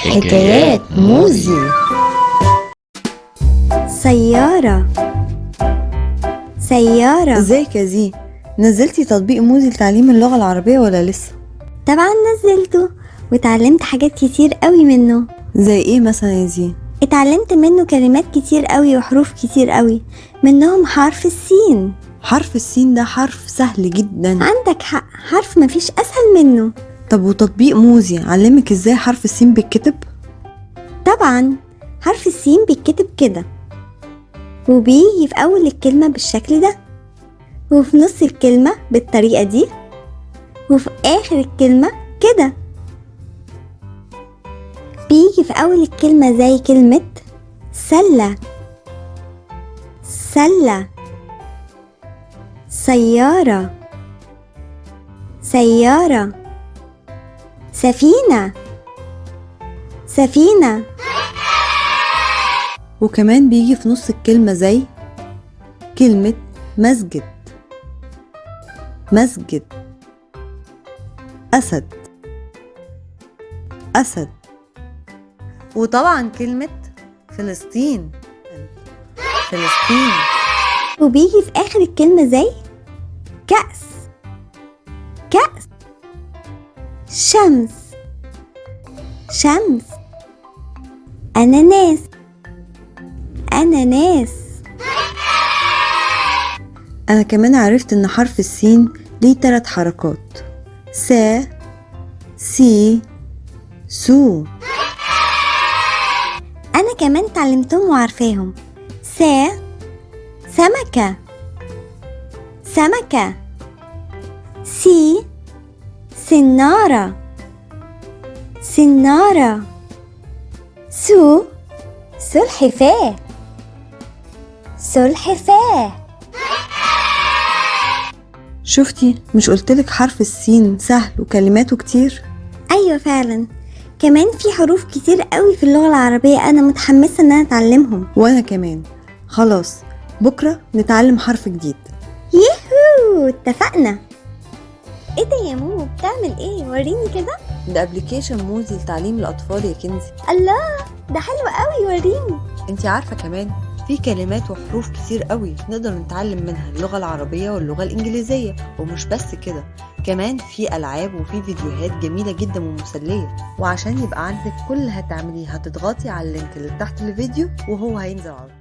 حكايات موزي. سيارة. سيارة. ازيك يا زي؟ نزلتي تطبيق موزي لتعليم اللغة العربية ولا لسه؟ طبعا نزلته واتعلمت حاجات كتير قوي منه. زي ايه مثلا يا زي؟ اتعلمت منه كلمات كتير قوي وحروف كتير قوي، منهم حرف السين. حرف السين ده حرف سهل جدا. عندك حق، حرف مفيش اسهل منه. طب وتطبيق موزي علمك ازاي حرف السين بيتكتب؟ طبعا حرف السين بيتكتب كده، وبيجي في اول الكلمة بالشكل ده، وفي نص الكلمة بالطريقة دي، وفي اخر الكلمة كده. بيجي في اول الكلمة زي كلمة سلة، سلة. سيارة، سيارة. سفينة، سفينة. وكمان بيجي في نص الكلمة زي كلمة مسجد، مسجد. أسد، أسد. وطبعا كلمة فلسطين، فلسطين. وبيجي في آخر الكلمة زي كأس، كأس. شمس، شمس. أناناس، أناناس. أنا كمان عرفت إن حرف السين ليه 3 حركات: سا، سي، سو. أنا كمان اتعلمتهم وعارفاهم. سا، سمكة، سمكة. سي، سنارة، سنارة. سو، سلحفاة، سلحفاة. شفتي؟ مش قلتلك حرف السين سهل وكلماته كتير؟ أيوة فعلا، كمان في حروف كتير قوي في اللغة العربية أنا متحمسة إن أنا أتعلمهم. وأنا كمان. خلاص، بكرة نتعلم حرف جديد. يهو، اتفقنا. ايه ده يا مو؟ بتعمل ايه؟ وريني كده. ده ابلكيشن موزي لتعليم الأطفال يا كنزي. الله، ده حلو قوي، وريني. انتي عارفة كمان في كلمات وحروف كتير قوي نقدر نتعلم منها اللغة العربية واللغة الإنجليزية. ومش بس كده، كمان في ألعاب وفي فيديوهات جميلة جدا ومسلية. وعشان يبقى عندك كل اللي هتعمليه هتضغطي على اللينك اللي تحت الفيديو وهو هينزل على طول.